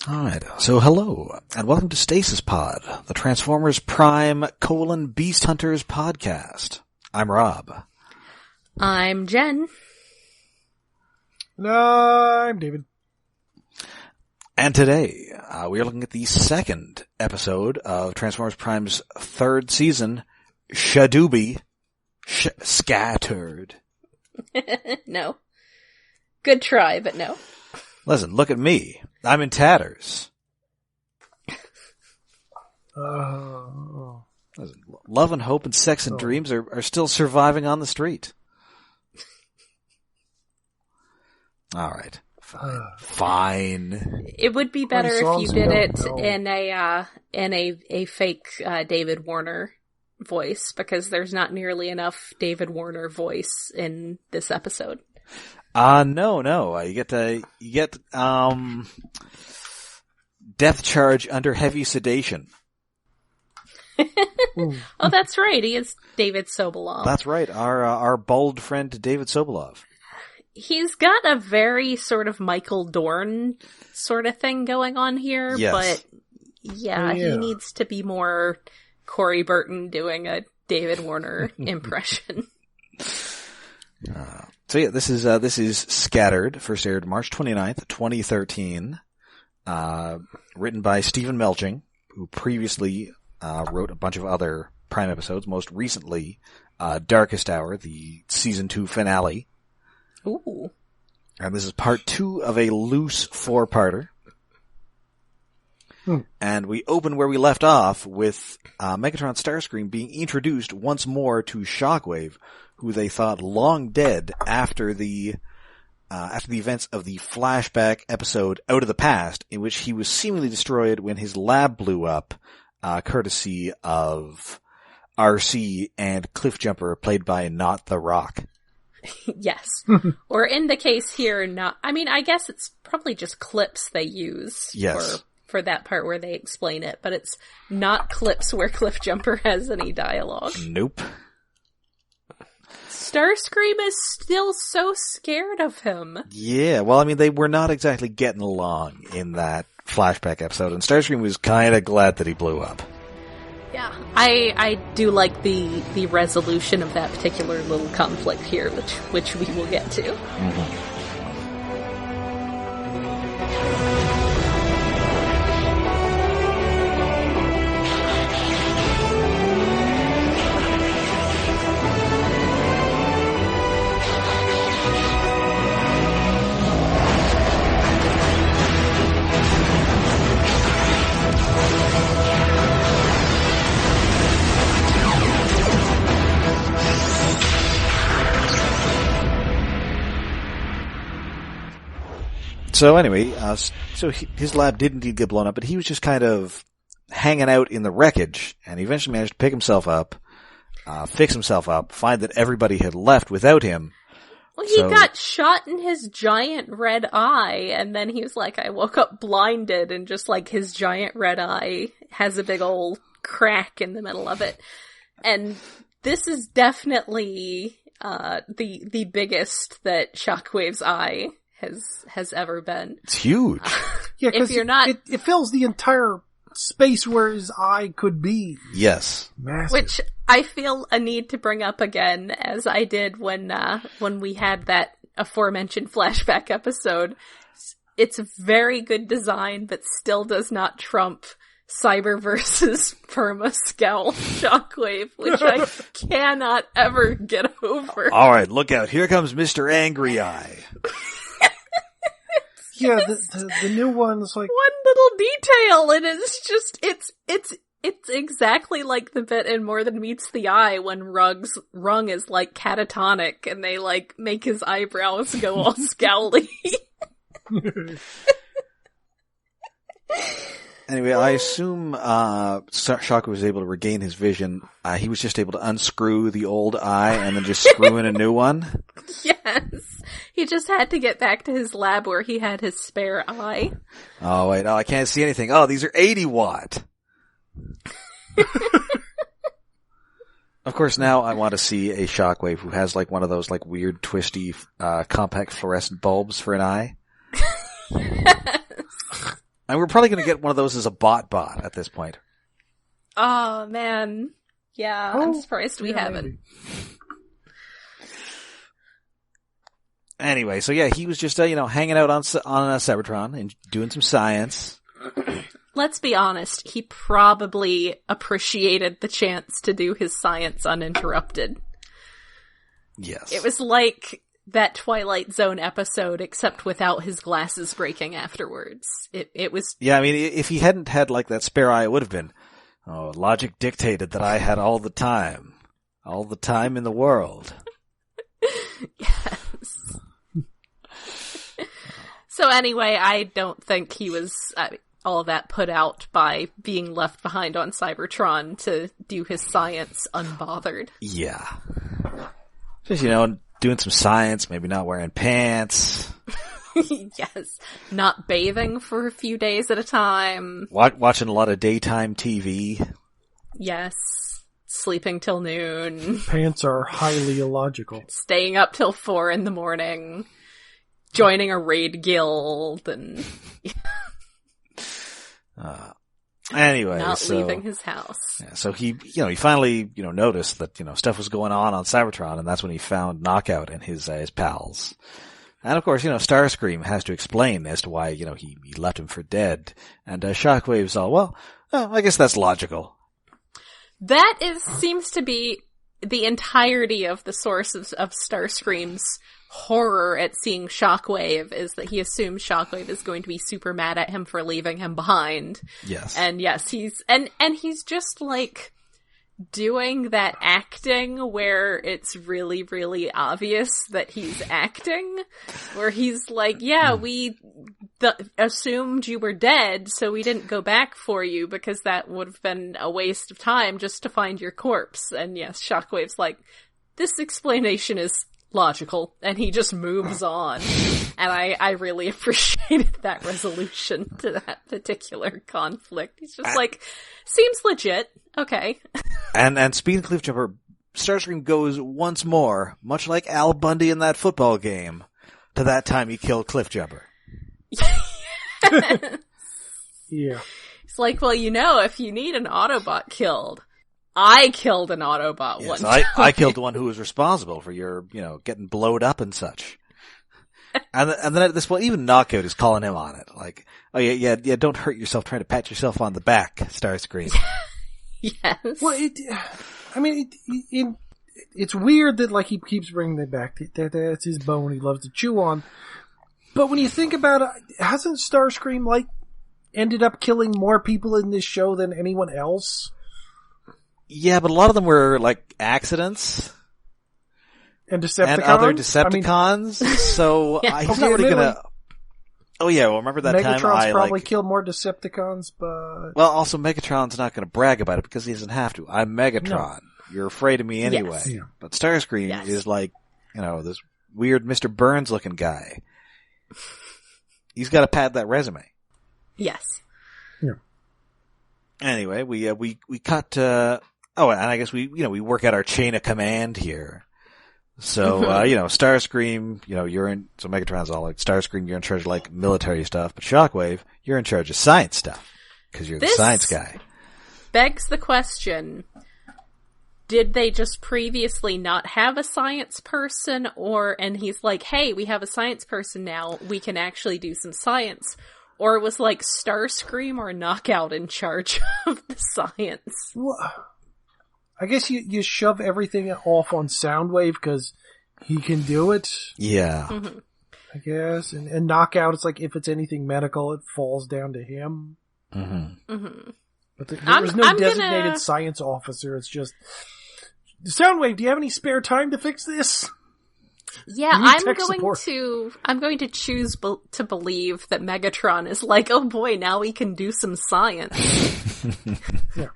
Alright, so hello, and welcome to Stasis Pod, the Transformers Prime Beast Hunters podcast. I'm Rob. I'm Jen. And I'm David. And today, we are looking at the second episode of Transformers Prime's third season, Shadooby, Scattered. No. Good try, but no. Listen, look at me. I'm in tatters. Listen, love and hope and sex and dreams are still surviving on the street. All right. Fine. It would be better if you did it in a fake David Warner voice, because there's not nearly enough David Warner voice in this episode. No. You get death charge under heavy sedation. Oh, that's right. He is David Sobolov. That's right. Our bald friend David Sobolov. He's got a very sort of Michael Dorn sort of thing going on here, yes. But yeah, he needs to be more Corey Burton doing a David Warner impression. So yeah, this is Scattered, first aired March 29th, 2013, written by Stephen Melching, who previously wrote a bunch of other Prime episodes, most recently Darkest Hour, the season 2 finale. Ooh. And this is part 2 of a loose 4-parter. And we open where we left off with Megatron Starscream being introduced once more to Shockwave, who they thought long dead after the events of the flashback episode Out of the Past, in which he was seemingly destroyed when his lab blew up, courtesy of RC and Cliffjumper, played by Not the Rock. Yes. Or in the case here, I guess it's probably just clips they use. Yes. For that part where they explain it, but it's not clips where Cliffjumper has any dialogue. Nope. Starscream is still so scared of him. Yeah, well, they were not exactly getting along in that flashback episode, and Starscream was kind of glad that he blew up. Yeah, I do like the resolution of that particular little conflict here, which we will get to. Mm-hmm. So anyway, his lab did indeed get blown up, but he was just kind of hanging out in the wreckage, and he eventually managed to pick himself up, fix himself up, find that everybody had left without him. Well, he got shot in his giant red eye, and then he was like, I woke up blinded, and just like his giant red eye has a big old crack in the middle of it. And this is definitely the biggest that Shockwave's eye has ever been. It's huge. Yeah, because it fills the entire space where his eye could be. Yes. Massive. Which I feel a need to bring up again, as I did when we had that aforementioned flashback episode. It's very good design, but still does not trump Cyber versus Perma Scowl Shockwave, which I cannot ever get over. Alright, look out. Here comes Mr. Angry Eye. Yeah, the new one's like one little detail, and it's just it's exactly like the bit in More Than Meets the Eye when Rung is like catatonic, and they like make his eyebrows go all scowly. Anyway, I assume Shockwave was able to regain his vision. He was just able to unscrew the old eye and then just screw in a new one. Yes. He just had to get back to his lab where he had his spare eye. Oh, wait, no, I can't see anything. Oh, these are 80 watt. Of course, now I want to see a Shockwave who has like one of those like weird twisty compact fluorescent bulbs for an eye. And we're probably going to get one of those as a bot at this point. Oh, man. Yeah, I'm surprised we haven't. Maybe. Anyway, so yeah, he was just, hanging out on Cybertron and doing some science. Let's be honest, he probably appreciated the chance to do his science uninterrupted. Yes. It was like that Twilight Zone episode, except without his glasses breaking afterwards. It was... Yeah, I mean, if he hadn't had, like, that spare eye, it would have been, logic dictated that I had all the time in the world. Yes. So anyway, I don't think he was all that put out by being left behind on Cybertron to do his science unbothered. Yeah. Just, doing some science, maybe not wearing pants. Yes. Not bathing for a few days at a time. Watching a lot of daytime TV. Yes. Sleeping till noon. Pants are highly illogical. Staying up till 4 a.m. Joining a raid guild and anyway, not leaving his house. Yeah, so he finally, noticed that, stuff was going on Cybertron, and that's when he found Knockout and his pals. And of course, Starscream has to explain as to why, he left him for dead. And Shockwave's all, well, I guess that's logical. That seems to be the entirety of the source of Starscream's horror at seeing Shockwave, is that he assumes Shockwave is going to be super mad at him for leaving him behind. Yes. And yes, he's just like doing that acting where it's really, really obvious that he's acting, where he's like, yeah, we assumed you were dead, so we didn't go back for you because that would have been a waste of time just to find your corpse. And yes, Shockwave's like, this explanation is logical, and he just moves on. And I really appreciated that resolution to that particular conflict. He's just like, seems legit. Okay. And speaking of Cliffjumper, Starscream goes once more, much like Al Bundy in that football game, to that time he killed Cliffjumper. Yeah. It's like, well, if you need an Autobot killed, I killed an Autobot yes, once. I killed the one who was responsible for your, getting blowed up and such. And then at this point, even Knockout is calling him on it. Like, oh yeah, don't hurt yourself trying to pat yourself on the back, Starscream. Yes. Well, it's weird that, like, he keeps bringing that back. That's his bone he loves to chew on. But when you think about it, hasn't Starscream, like, ended up killing more people in this show than anyone else? Yeah, but a lot of them were, like, accidents. And Decepticons? And other Decepticons. So yeah. he's not really gonna... Oh yeah, well remember that Megatron's time I probably killed more Decepticons, but... Well, also Megatron's not gonna brag about it because he doesn't have to. I'm Megatron. No. You're afraid of me anyway. Yes. Yeah. But Starscream is like, this weird Mr. Burns looking guy. He's gotta pad that resume. Yes. Yeah. Anyway, we cut, and I guess we work out our chain of command here. So, Starscream, so Megatron's all like, Starscream, you're in charge of, like, military stuff, but Shockwave, you're in charge of science stuff. Cause you're the science guy. Begs the question, did they just previously not have a science person, and he's like, hey, we have a science person now, we can actually do some science? Or was, like, Starscream or Knockout in charge of the science? Well, I guess you shove everything off on Soundwave because he can do it. Yeah. Mm-hmm. I guess. And Knockout, it's like if it's anything medical, it falls down to him. Mm-hmm. Mm-hmm. But there's no designated science officer. It's just, Soundwave, do you have any spare time to fix this? Yeah, I'm going to choose to believe that Megatron is like, oh boy, now we can do some science. Yeah.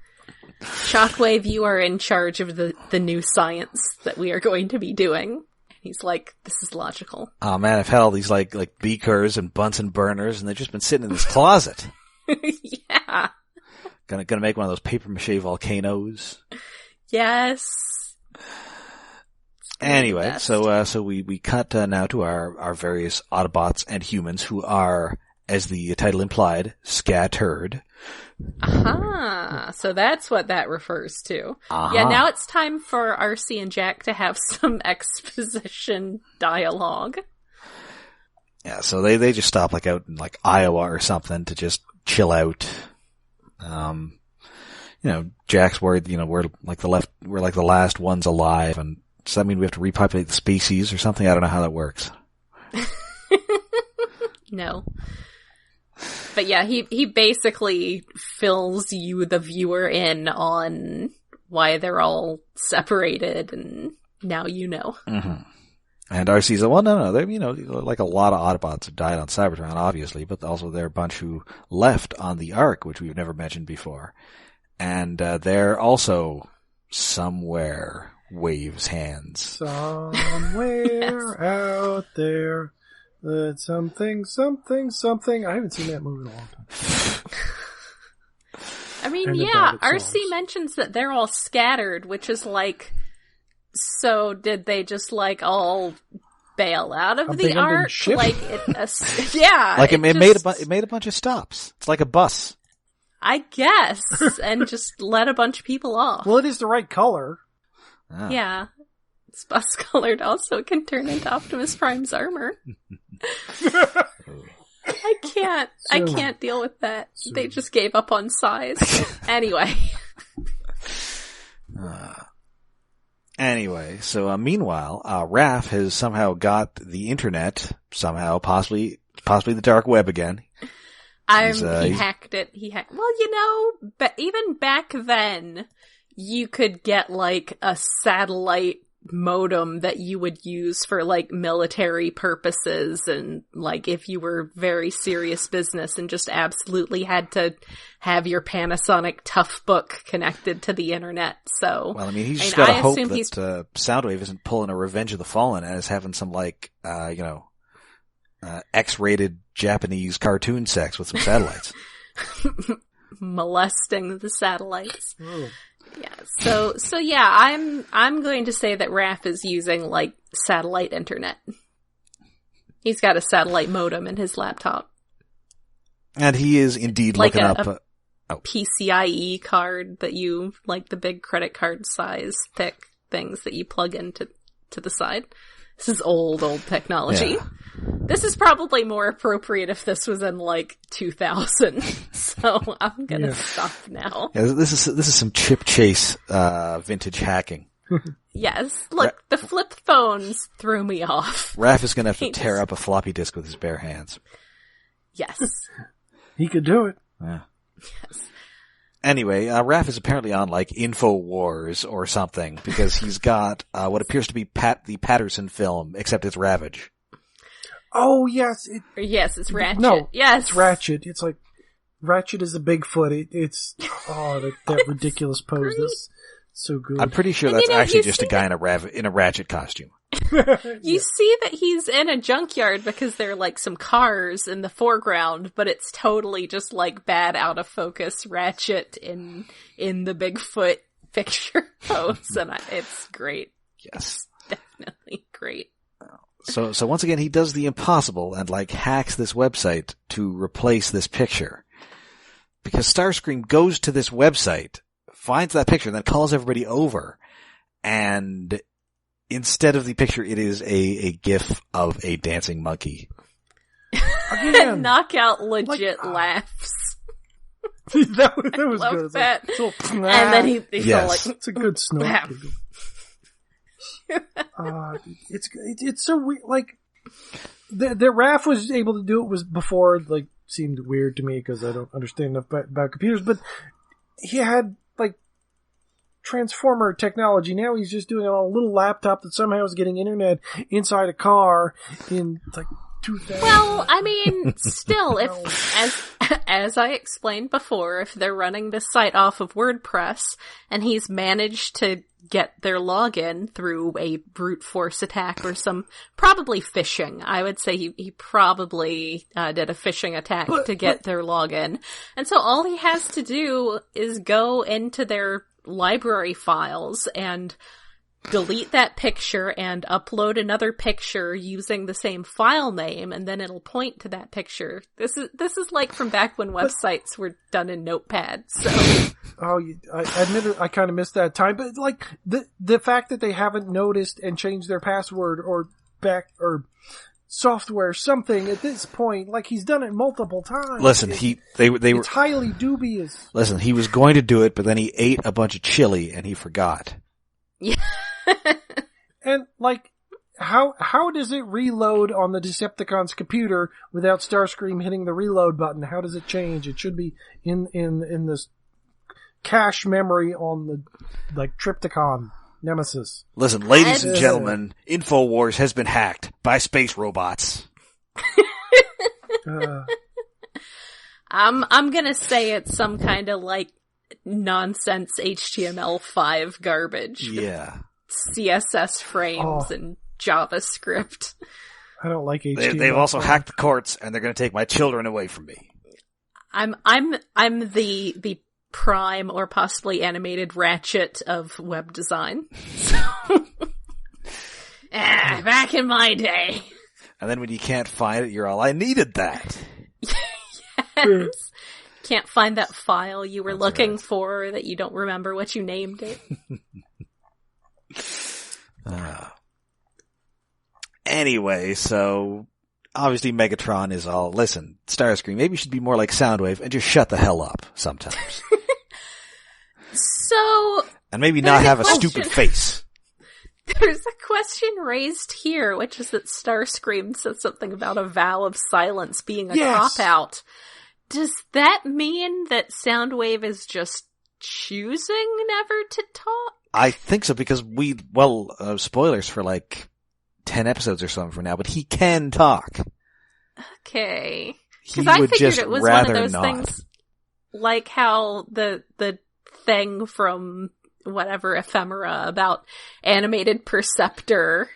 Shockwave, you are in charge of the new science that we are going to be doing. And he's like, this is logical. Oh man, I've had all these like beakers and Bunsen burners, and they've just been sitting in this closet. Yeah. Gonna make one of those paper mache volcanoes. Yes. Anyway, so we cut now to our various Autobots and humans who are as the title implied, scattered. Aha, so that's what that refers to. Uh-huh. Yeah, now it's time for RC and Jack to have some exposition dialogue. Yeah, so they just stop like out in like Iowa or something to just chill out. Jack's worried, we're like the last ones alive, and does that mean we have to repopulate the species or something? I don't know how that works. No. But yeah, he basically fills you, the viewer, in on why they're all separated, and now you know. Mm-hmm. And RC's like, well, no, they're, like a lot of Autobots have died on Cybertron, obviously, but also there are a bunch who left on the Ark, which we've never mentioned before. And they're also somewhere waves hands. Somewhere out there, that's something. I haven't seen that movie in a long time. I mean, yeah, RC mentions that they're all scattered, which is like, so did they just like all bail out of the Ark? Like, yeah. Like it made a bunch of stops. It's like a bus. I guess, and just let a bunch of people off. Well, it is the right color. Oh. Yeah. It's bus colored also. It can turn into Optimus Prime's armor. I can't deal with that. They just gave up on size. Anyway. Anyway, so meanwhile, Raph has somehow got the internet, possibly the dark web again. He hacked it. Well, but even back then, you could get like a satellite modem that you would use for like military purposes, and like if you were very serious business and just absolutely had to have your Panasonic Toughbook connected to the internet. So, well, he's just got to hope that Soundwave isn't pulling a Revenge of the Fallen and is having some like X-rated Japanese cartoon sex with some satellites. Molesting the satellites. Oh. Yeah. So yeah, I'm going to say that Raph is using like satellite internet. He's got a satellite modem in his laptop. And he is indeed like looking up PCIe card that you like, the big credit card size thick things that you plug into the side. This is old technology. Yeah. This is probably more appropriate if this was in like 2000. So I'm gonna stop now. Yeah, this is some chip chase vintage hacking. Yes. Look, the flip phones threw me off. Raph is gonna have to tear up a floppy disk with his bare hands. Yes. He could do it. Yeah. Yes. Anyway, Raph is apparently on like InfoWars or something because he's got what appears to be the Patterson film, except it's Ravage. Oh yes, it's Ratchet. No, yes, it's Ratchet. It's like Ratchet is a Bigfoot. It's that ridiculous pose. That's so good. I'm pretty sure that's actually just a guy in a Ratchet costume. You see that he's in a junkyard because there are like some cars in the foreground, but it's totally just like bad out of focus Ratchet in the Bigfoot picture pose, and it's great. Yes, it's definitely great. So once again, he does the impossible and like hacks this website to replace this picture. Because Starscream goes to this website, finds that picture, and then calls everybody over. And instead of the picture, it is a GIF of a dancing monkey. Again, knockout legit laughs. that was love good. That. And then he's yes. all like, it's a good snort. It's so weird. Like the Raph was able to do it was before, like, seemed weird to me because I don't understand enough about computers. But he had like Transformer technology. Now he's just doing it on a little laptop that somehow is getting internet inside a car in like 2000. Well, I mean, still, as I explained before, if they're running this site off of WordPress and he's managed to get their login through a brute force attack or probably phishing. I would say he probably did a phishing attack to get their login. And so all he has to do is go into their library files and delete that picture and upload another picture using the same file name, and then it'll point to that picture. This is like from back when websites were done in Notepad. So, I admit it, I kind of missed that time, but like the fact that they haven't noticed and changed their password or software something at this point, like he's done it multiple times. Listen, they were it's highly dubious. Listen, he was going to do it, but then he ate a bunch of chili and he forgot. Yeah. And like, how does it reload on the Decepticons' computer without Starscream hitting the reload button? How does it change? It should be in this cache memory on the like Triptychon Nemesis. Listen, ladies and gentlemen, InfoWars has been hacked by space robots. I'm gonna say it's some kind of like nonsense HTML5 garbage. Yeah. CSS frames and JavaScript. I don't like HTML. They've also hacked the courts, and they're going to take my children away from me. I'm the Prime or possibly animated Ratchet of web design. Back in my day. And then when you can't find it, you're all, I needed that. Yes. Can't find that file you were looking for that you don't remember what you named it. Anyway, so obviously Megatron is all, listen, Starscream, maybe you should be more like Soundwave and just shut the hell up sometimes. And maybe not have a stupid face. There's a question raised here, which is that Starscream said something about a vow of silence being a cop-out. Does that mean that Soundwave is just choosing never to talk? I think so, because spoilers for like 10 episodes or something from now, but he can talk. Okay. Because I figured it was one of those things, like how the thing from whatever ephemera about animated Perceptor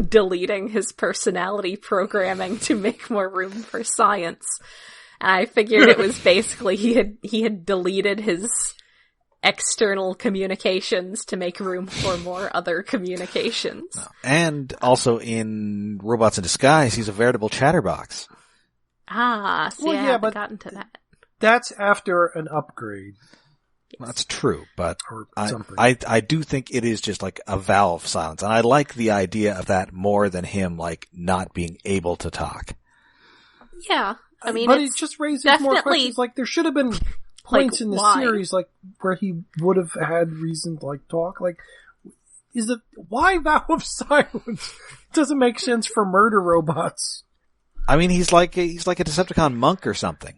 deleting his personality programming to make more room for science. I figured it was basically he had deleted his external communications to make room for more other communications. And also in Robots in Disguise, he's a veritable chatterbox. So I haven't gotten to that. That's after an upgrade. Yes. That's true, but I do think it is just like a vow of silence, and I like the idea of that more than him like not being able to talk. Yeah. I mean, but it just raises more questions. Like, there should have been points in the series, like, where he would have had reason to, like, talk. Like, why vow of silence? It doesn't make sense for murder robots. I mean, he's like a Decepticon monk or something.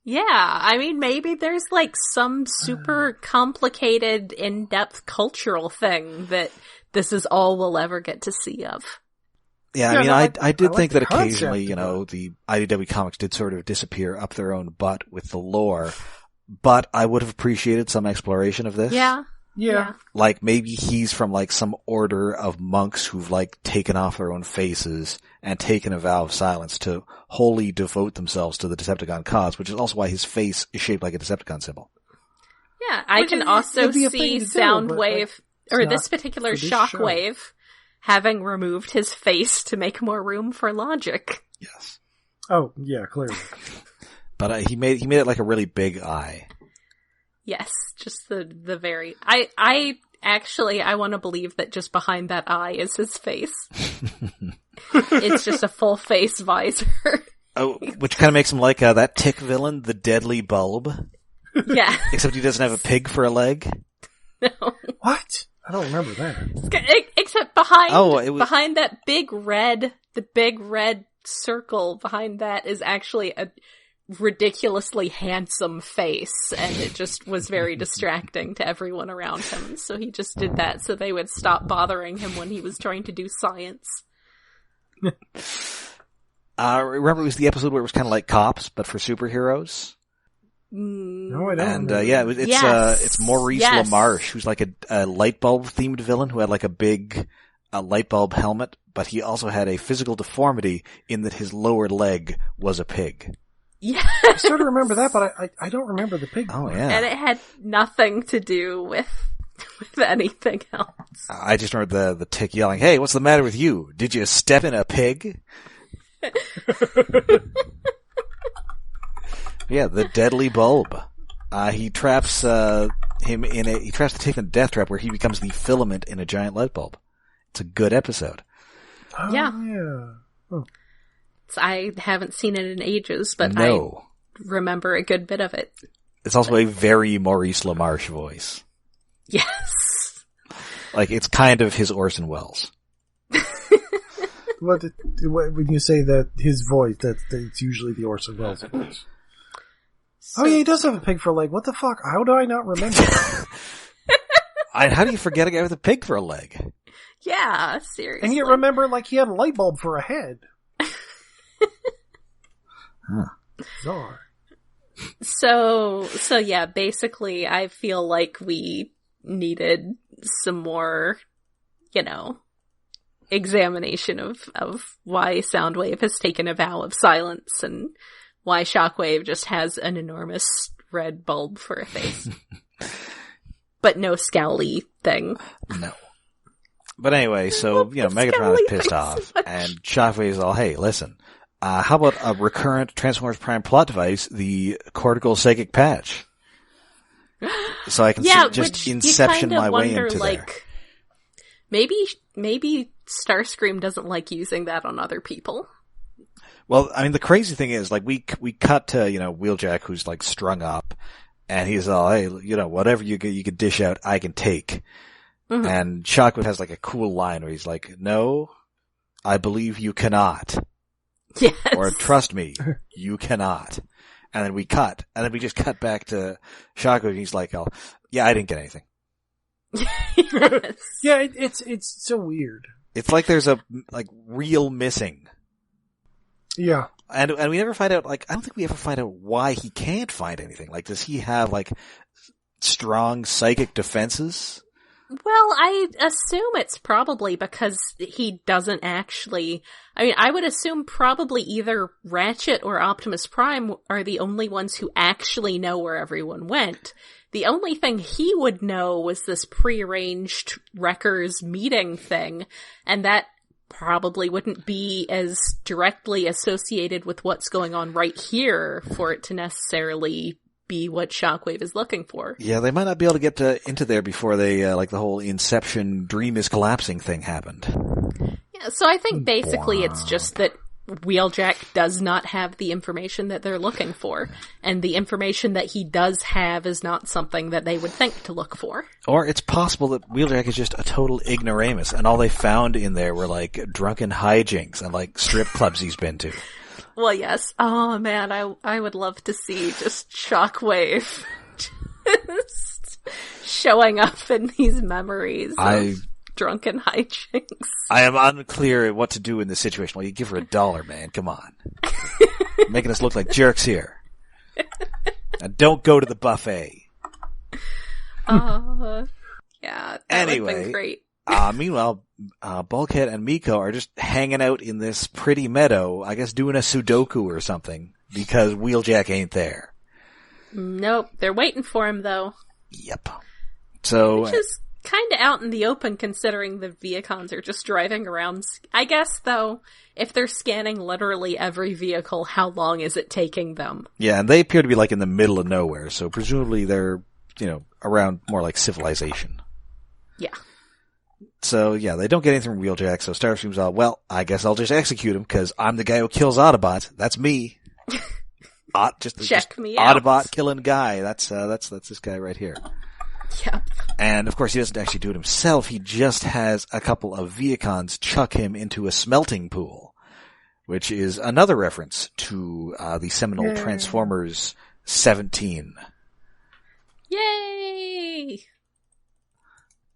Yeah, I mean, maybe there's, like, some super complicated, in-depth cultural thing that this is all we'll ever get to see of. Yeah, I mean, I did think that occasionally, the IDW comics did sort of disappear up their own butt with the lore, but I would have appreciated some exploration of this. Yeah. Like, maybe he's from, like, some order of monks who've, like, taken off their own faces and taken a vow of silence to wholly devote themselves to the Decepticon cause, which is also why his face is shaped like a Decepticon symbol. Yeah, I can also see Soundwave, or this particular Shockwave, having removed his face to make more room for logic. Yes. Oh, yeah, clearly. But he made it like a really big eye. Yes, just the very... I want to believe that just behind that eye is his face. It's just a full face visor. Oh, which kind of makes him like that Tick villain, the Deadly Bulb. Yeah. Except he doesn't have a pig for a leg. No. What? I don't remember that. Except behind that big red circle behind that is actually a ridiculously handsome face, and it just was very distracting to everyone around him. So he just did that so they would stop bothering him when he was trying to do science. Remember it was the episode where it was kind of like Cops, but for superheroes? No, I don't. And it's Maurice LaMarche, who's like a light bulb themed villain who had like a big light bulb helmet, but he also had a physical deformity in that his lower leg was a pig. Yeah. I sort of remember that, but I don't remember the pig. Oh, yeah. And it had nothing to do with with anything else. I just remember the Tick yelling, "Hey, what's the matter with you? Did you step in a pig?" Yeah, the deadly bulb. He traps he traps the Tick in a death trap where he becomes the filament in a giant light bulb. It's a good episode. Oh, yeah. Oh. I haven't seen it in ages, but No. I remember a good bit of it. It's also a very Maurice LaMarche voice. Yes. Like, it's kind of his Orson Welles. What when you say that his voice, it's usually the Orson Welles voice. So, Oh yeah, he does have a pig for a leg. What the fuck? How do I not remember? How do you forget a guy with a pig for a leg? yeah, seriously. And you remember, like, he had a light bulb for a head. Huh. Bizarre. So yeah, basically I feel like we needed some more, examination of why Soundwave has taken a vow of silence and why Shockwave just has an enormous red bulb for a face. But no scowly thing. No. But anyway, so, Megatron is pissed off, and Shockwave is all, hey, listen, how about a recurrent Transformers Prime plot device, the cortical psychic patch? So I can just inception my way into there. Maybe Starscream doesn't like using that on other people. Well, I mean, the crazy thing is, like, we cut to, Wheeljack, who's, like, strung up, and he's all, hey, whatever you could dish out, I can take. Mm-hmm. And Shockwave has, like, a cool line where he's like, no, I believe you cannot. Yes. Or trust me, you cannot. And then we cut, and then we just cut back to Shockwave, and he's like, oh, yeah, I didn't get anything. Yes. Yeah, it's so weird. It's like there's a, real missing. Yeah. And we never find out, I don't think we ever find out why he can't find anything. Like, does he have, strong psychic defenses? Well, I assume it's probably because he doesn't actually... I would assume probably either Ratchet or Optimus Prime are the only ones who actually know where everyone went. The only thing he would know was this prearranged Wreckers meeting thing, and that probably wouldn't be as directly associated with what's going on right here for it to necessarily be what Shockwave is looking for. Yeah, they might not be able to get into there before they, the whole Inception dream is collapsing thing happened. Yeah, so I think basically it's just that Wheeljack does not have the information that they're looking for, and the information that he does have is not something that they would think to look for. Or it's possible that Wheeljack is just a total ignoramus, and all they found in there were, drunken hijinks and, strip clubs he's been to. Well, yes. Oh, man, I would love to see just Shockwave just showing up in these memories of drunken hijinks. I am unclear what to do in this situation. Well, you give her $1, man. Come on. Making us look like jerks here. And don't go to the buffet. Yeah, that anyway, would have been great. Meanwhile, Bulkhead and Miko are just hanging out in this pretty meadow, I guess doing a Sudoku or something, because Wheeljack ain't there. Nope, they're waiting for him, though. Yep. So... Which is kind of out in the open, considering the Viacons are just driving around. I guess, though, if they're scanning literally every vehicle, how long is it taking them? Yeah, and they appear to be, in the middle of nowhere, so presumably they're, around more like civilization. Yeah. So, yeah, they don't get anything from Wheeljack, so Starscream's all, well, I guess I'll just execute him, because I'm the guy who kills Autobots. That's me. Check me out. Autobot killing guy. That's this guy right here. Yep. And, of course, he doesn't actually do it himself. He just has a couple of Viacons chuck him into a smelting pool, which is another reference to the seminal Transformers 17. Yay!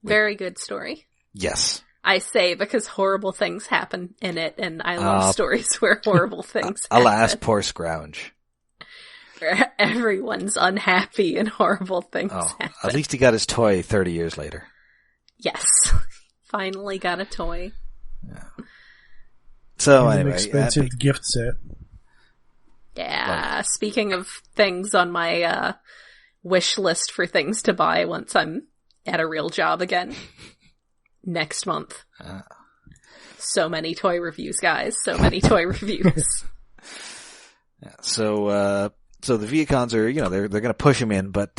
Very good story. Yes. I say because horrible things happen in it, and I love stories where horrible things happen. Alas, poor Scrouge. Where everyone's unhappy and horrible things happen. At least he got his toy 30 years later. Yes. Finally got a toy. Yeah. So and anyway. An expensive gift set. Yeah. Speaking of things on my wish list for things to buy once I'm at a real job again next month. So many toy reviews, guys. So many toy reviews. Yeah, so the Viacons are, they're going to push him in, but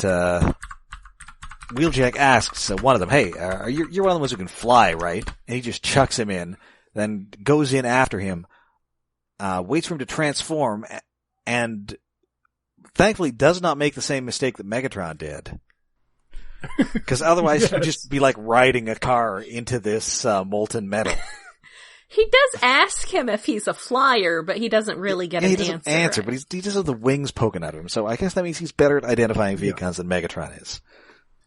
Wheeljack asks one of them, "Hey, you're one of the ones who can fly, right?" And he just chucks him in, then goes in after him, waits for him to transform, and thankfully does not make the same mistake that Megatron did. Because otherwise he'd just be like riding a car into this molten metal. He does ask him if he's a flyer, but he doesn't really get an answer. But he just has the wings poking out of him, so I guess that means he's better at identifying Viacons than Megatron is.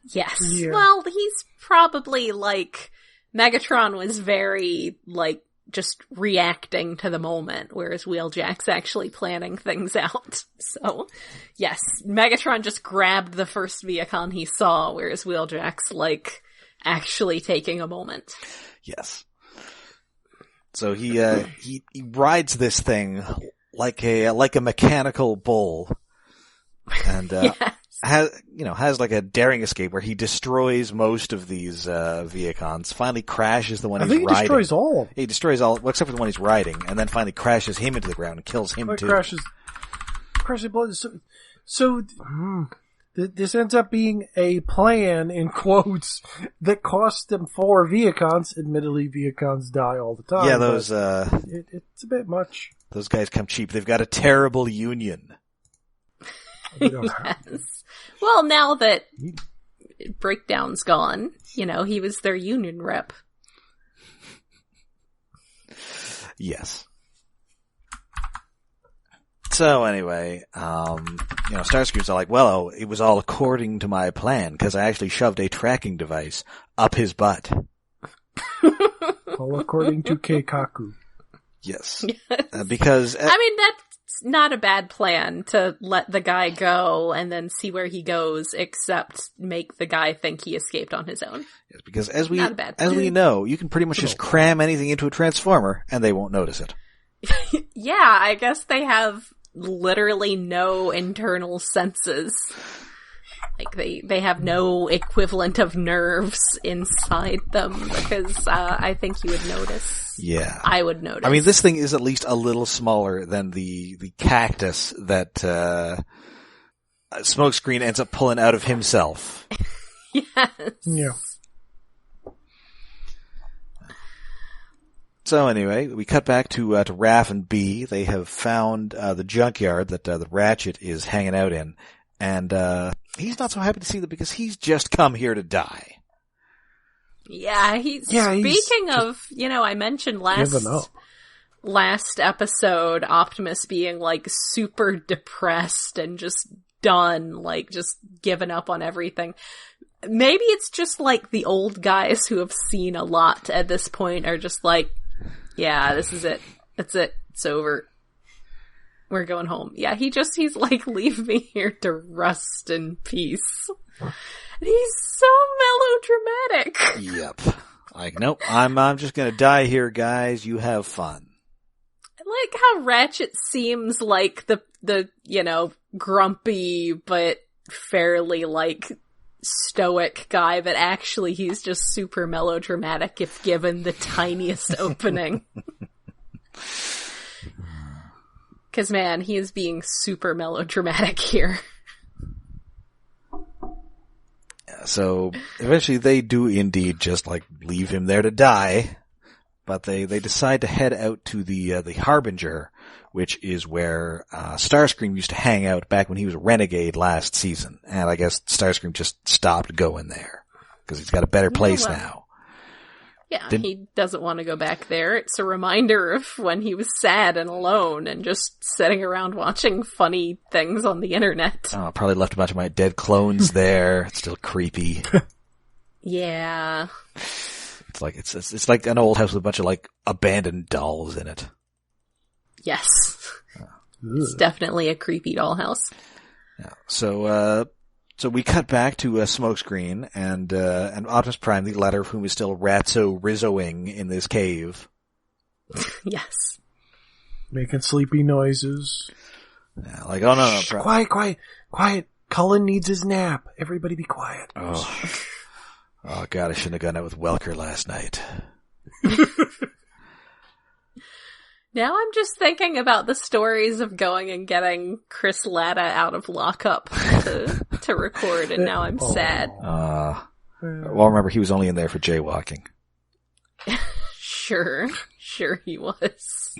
Yes. Yeah. Well, he's probably like, Megatron was very, like, just reacting to the moment, whereas Wheeljack's actually planning things out. So, yes, Megatron just grabbed the first Viacon he saw, whereas Wheeljack's, like, actually taking a moment. Yes. So he rides this thing like a mechanical bull, and Yes. has like a daring escape where he destroys most of these Viacons. Finally crashes the one he's riding. I think he destroys all. He destroys all, well, except for the one he's riding, and then finally crashes him into the ground and kills him too. Crashes blood. So this ends up being a plan, in quotes, that cost them 4 Viacons. Admittedly, Viacons die all the time. Yeah, those it's a bit much. Those guys come cheap. They've got a terrible union. Yes. Well, now that Breakdown's gone, he was their union rep. Yes. So anyway, Starscream's all like, well, it was all according to my plan, because I actually shoved a tracking device up his butt. All according to Keikaku. Yes. Because... I mean, that's not a bad plan, to let the guy go and then see where he goes, except make the guy think he escaped on his own. Yes, because as we know, you can pretty much just cram anything into a Transformer and they won't notice it. Yeah, I guess they have literally no internal senses. Like, they have no equivalent of nerves inside them, because I think you would notice. Yeah. I would notice. I mean, this thing is at least a little smaller than the cactus that Smokescreen ends up pulling out of himself. Yes. Yeah. So anyway, we cut back to Raph and B. They have found the junkyard that the Ratchet is hanging out in, and he's not so happy to see them because he's just come here to die. Yeah, speaking of, I mentioned last episode, Optimus being, like, super depressed and just done, like, just given up on everything. Maybe it's just, like, the old guys who have seen a lot at this point are just like, yeah, this is it. That's it. It's over. We're going home. Yeah, he's like, leave me here to rust in peace. He's so melodramatic. Yep. Like, nope, I'm just gonna die here, guys. You have fun. I like how Ratchet seems like the grumpy but fairly, like, stoic guy, but actually he's just super melodramatic if given the tiniest opening. Because, man, he is being super melodramatic here. So eventually they do indeed just, like, leave him there to die, but they decide to head out to the Harbinger, which is where Starscream used to hang out back when he was a Renegade last season. And I guess Starscream just stopped going there because he's got a better place now. Yeah, he doesn't want to go back there. It's a reminder of when he was sad and alone and just sitting around watching funny things on the internet. Oh, probably left a bunch of my dead clones there. It's still creepy. Yeah. It's like it's like an old house with a bunch of, like, abandoned dolls in it. Yes. It's definitely a creepy dollhouse. Yeah. So we cut back to Smokescreen and Optimus Prime, the latter of whom is still Ratso-Rizzoing in this cave. Yes. Making sleepy noises. Yeah, like, oh no, Shh, quiet. Cullen needs his nap. Everybody be quiet. Oh. Oh god, I shouldn't have gone out with Welker last night. Now I'm just thinking about the stories of going and getting Chris Latta out of lockup to record, and now I'm sad. Well, remember, he was only in there for jaywalking. Sure he was.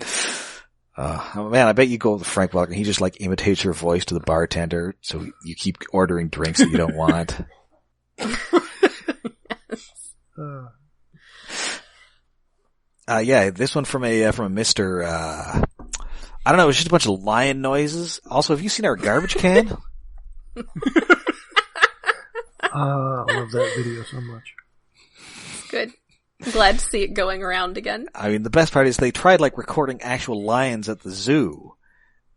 Man, I bet you go with Frank Welker. He just like imitates your voice to the bartender, so you keep ordering drinks that you don't want. Yeah, this one from a Mr. I don't know, it was just a bunch of lion noises. Also, have you seen our garbage can? I love that video so much. Good. I'm glad to see it going around again. I mean, the best part is they tried like recording actual lions at the zoo.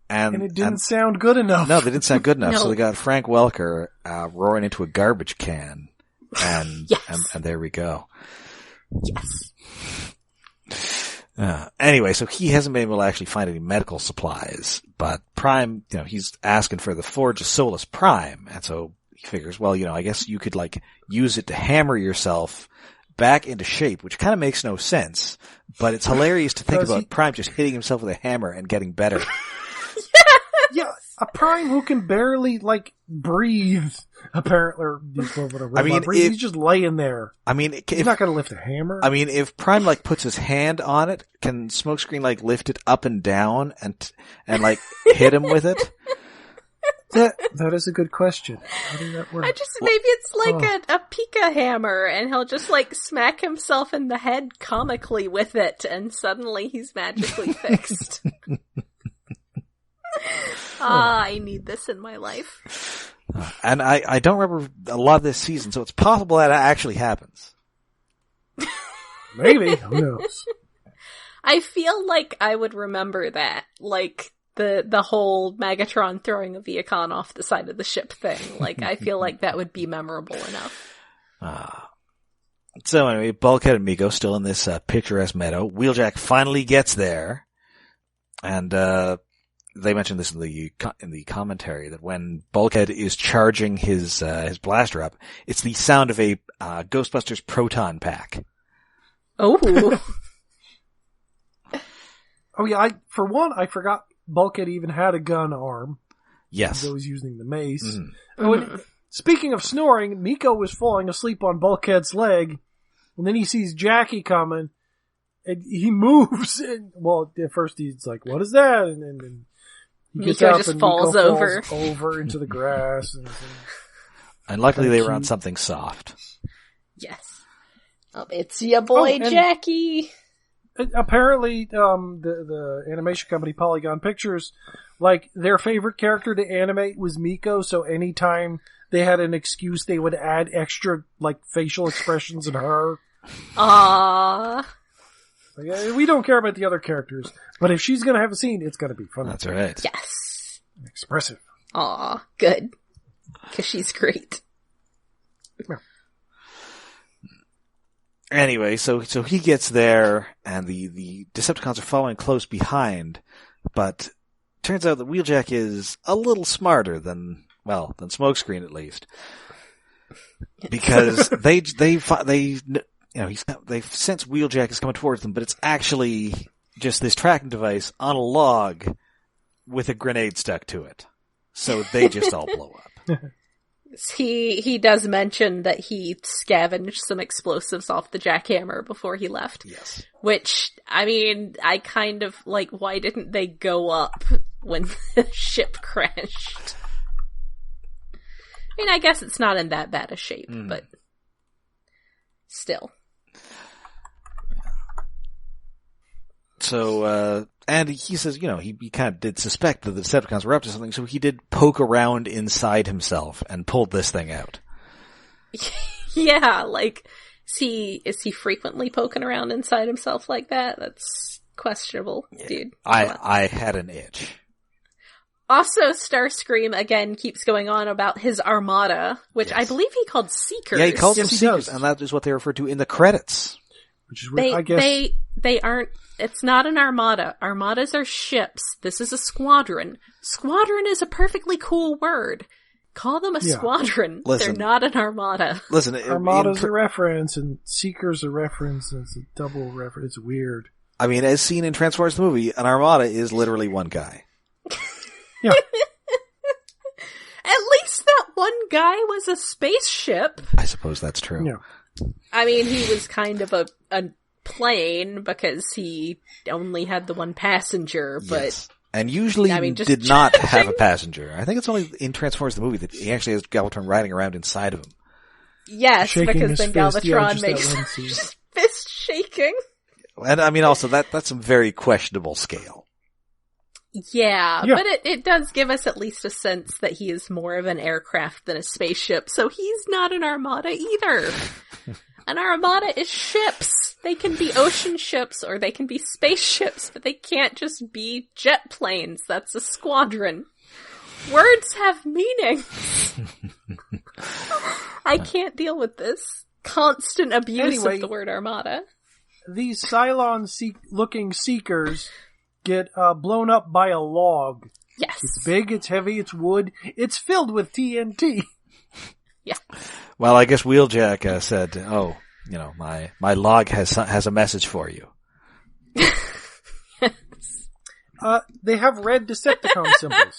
And it didn't sound good enough. No, they didn't sound good enough. No. So they got Frank Welker roaring into a garbage can. And, Yes. and there we go. Yes. Anyway, so he hasn't been able to actually find any medical supplies, but Prime, he's asking for the Forge of Solus Prime, and so he figures, well, I guess you could like use it to hammer yourself back into shape, which kind of makes no sense, but it's hilarious to think about Prime just hitting himself with a hammer and getting better. Yeah, a Prime who can barely, like, breathe, apparently, or whatever. I mean, he's just laying there. I mean, he's not going to lift a hammer. I mean, if Prime, like, puts his hand on it, can Smokescreen, like, lift it up and down and like, hit him with it? That is a good question. How did that work? Maybe it's like a Pika hammer, and he'll just like smack himself in the head comically with it, and suddenly he's magically fixed. I need this in my life. And I don't remember a lot of this season, so it's possible that it actually happens. Maybe. Who knows? I feel like I would remember that. Like, the whole Megatron throwing a Viacon off the side of the ship thing. Like, I feel like that would be memorable enough. So anyway, Bulkhead and Miko still in this picturesque meadow. Wheeljack finally gets there, and they mentioned this in the commentary, that when Bulkhead is charging his blaster up, it's the sound of a Ghostbusters proton pack. Oh. Oh yeah, I forgot Bulkhead even had a gun arm. Yes. He was using the mace. Mm-hmm. When, speaking of snoring, Miko was falling asleep on Bulkhead's leg, and then he sees Jackie coming, and he moves, and, well, at first he's like, what is that? And then he gets Miko up just and falls Miko falls over into the grass. And luckily they were on something soft. Yes. Oh, it's your boy, Jackie. Apparently, the animation company Polygon Pictures, like, their favorite character to animate was Miko, so anytime they had an excuse, they would add extra, like, facial expressions in her. Aww. Like, we don't care about the other characters, but if she's gonna have a scene, it's gonna be fun. That's right. Yes. Expressive. Aw, good. 'Cause she's great. Yeah. Anyway, so he gets there, and the Decepticons are following close behind, but turns out that Wheeljack is a little smarter than Smokescreen at least, because they sense Wheeljack is coming towards them, but it's actually just this tracking device on a log with a grenade stuck to it, so they just all blow up. He does mention that he scavenged some explosives off the jackhammer before he left. Yes. Which, I mean, I kind of, like, why didn't they go up when the ship crashed? I mean, I guess it's not in that bad a shape, but still. So, and he says, he kind of did suspect that the Decepticons were up to something, so he did poke around inside himself and pulled this thing out. Yeah, like, is he frequently poking around inside himself like that? That's questionable, dude. I had an itch. Also, Starscream again keeps going on about his armada, which I believe he called Seekers. Yeah, he calls them Seekers, and that is what they refer to in the credits. Which is weird, I guess. They aren't, it's not an armada. Armadas are ships. This is a squadron. Squadron is a perfectly cool word. Call them a Yeah. squadron. Listen. They're not an armada. Listen, Armada's a reference, and Seeker's a reference, and it's a double reference. It's weird. I mean, as seen in Transformers the movie, an armada is literally one guy. Yeah. At least that one guy was a spaceship. I suppose that's true. Yeah. I mean, he was kind of a plane because he only had the one passenger, but... Yes. And usually I mean, just did not have a passenger. I think it's only in Transformers the movie that he actually has Galvatron riding around inside of him. Yes, Shaking because his then fist. Galvatron Yeah, just makes that one scene. just fist shaking. And I mean, also, that's some very questionable scale. Yeah, Yeah. but it does give us at least a sense that he is more of an aircraft than a spaceship, so he's not an armada either. An armada is ships. They can be ocean ships or they can be spaceships, but they can't just be jet planes. That's a squadron. Words have meaning. I can't deal with this constant abuse Anyway, of the word armada. These Cylon-looking Seekers get blown up by a log. Yes. It's big, it's heavy, it's wood, it's filled with TNT. Yeah. Well, I guess Wheeljack said, "Oh, you know, my log has a message for you." They have red Decepticon symbols.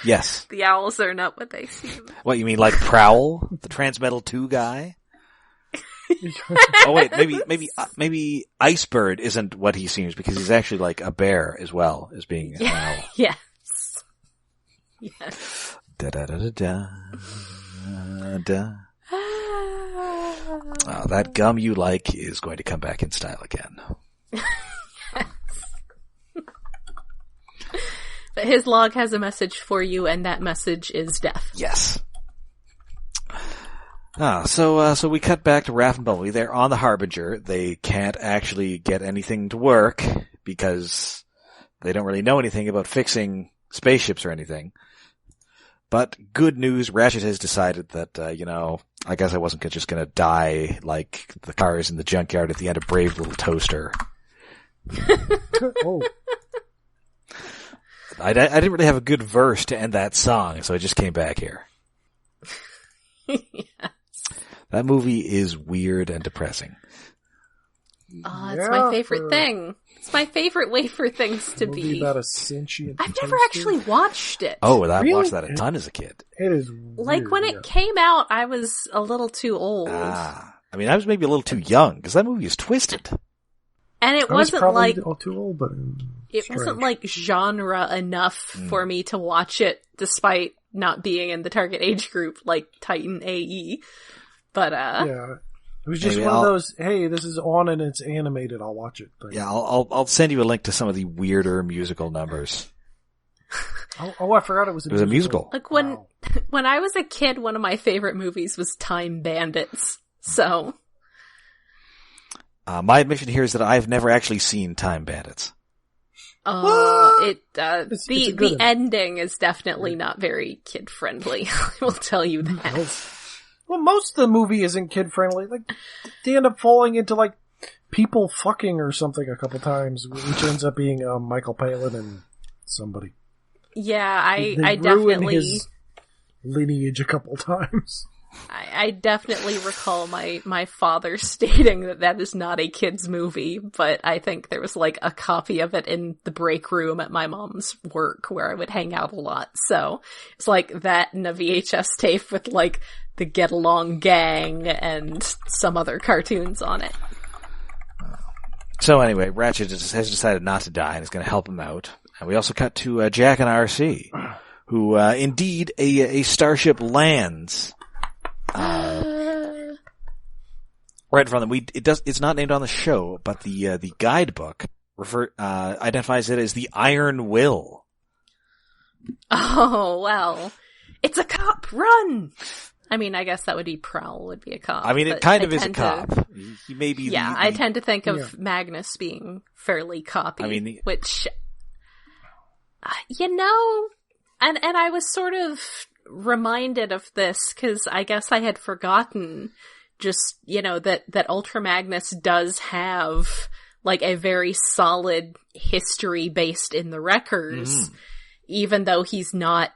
Yes. The owls are not what they seem. What, you mean like Prowl, the Transmetal 2 guy? Oh wait, maybe Icebird isn't what he seems because he's actually like a bear as well as being an owl. Yes. Yes. Da da da da da. Da. Oh, that gum you like is going to come back in style again. But his log has a message for you, and that message is death. Yes. So we cut back to Raph and Bumblebee. They're on the Harbinger. They can't actually get anything to work because they don't really know anything about fixing spaceships or anything. But good news, Ratchet has decided that, I guess I wasn't just gonna die like the cars in the junkyard at the end of Brave Little Toaster. Oh. I didn't really have a good verse to end that song, so I just came back here. Yes. That movie is weird and depressing. Oh, it's my favorite thing. It's my favorite way for things to Movie be. about a sentient I've never toaster. actually watched it. Oh, I Really? watched that a ton as a kid. It is Like, weird, when yeah. it came out, I was a little too old. I mean, I was maybe a little too young, because that movie is twisted. And it I was wasn't probably like, too old, but it wasn't like genre enough for me to watch it, despite not being in the target age group like Titan AE. But, yeah, it was just Maybe one of I'll- those. Hey, this is on and it's animated. I'll watch it. Thing. Yeah, I'll send you a link to some of the weirder musical numbers. Oh, I forgot it was. It was a musical. like when, Wow. when I was a kid, one of my favorite movies was Time Bandits. So, My admission here is that I've never actually seen Time Bandits. What? the a good one. ending is definitely not very kid friendly. I will tell you that. Well, most of the movie isn't kid friendly. Like, they end up falling into like people fucking or something a couple times, which ends up being Michael Palin and somebody. Yeah, They I ruin definitely, his lineage a couple times. I definitely recall my father stating that is not a kid's movie, but I think there was like a copy of it in the break room at my mom's work where I would hang out a lot. So it's like that and a VHS tape with like the Get Along Gang and some other cartoons on it. So anyway, Ratchet has decided not to die and is going to help him out. And we also cut to Jack and RC, who indeed a starship lands right in front of them. It's not named on the show, but the guidebook identifies it as the Iron Will. Oh, well. It's a cop! Run! I mean, I guess that would be Prowl would be a cop. I mean, it but kind of I is a tend to- cop. He may be Yeah, the I tend to think of Yeah. Magnus being fairly coppy, I mean, which, and I was sort of reminded of this because I guess I had forgotten just, that Ultra Magnus does have like a very solid history based in the records, even though he's not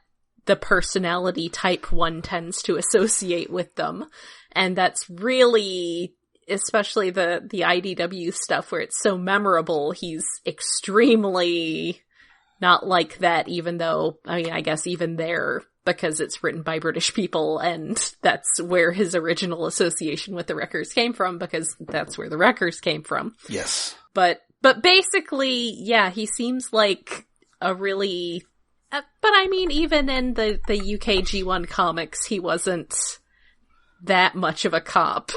the personality type one tends to associate with them. And that's really, especially the IDW stuff where it's so memorable, he's extremely not like that, even though, I mean, I guess even there, because it's written by British people, and that's where his original association with the Wreckers came from, because that's where the Wreckers came from. Yes. But basically, yeah, he seems like a really... but I mean, even in the UK G1 comics, he wasn't that much of a cop.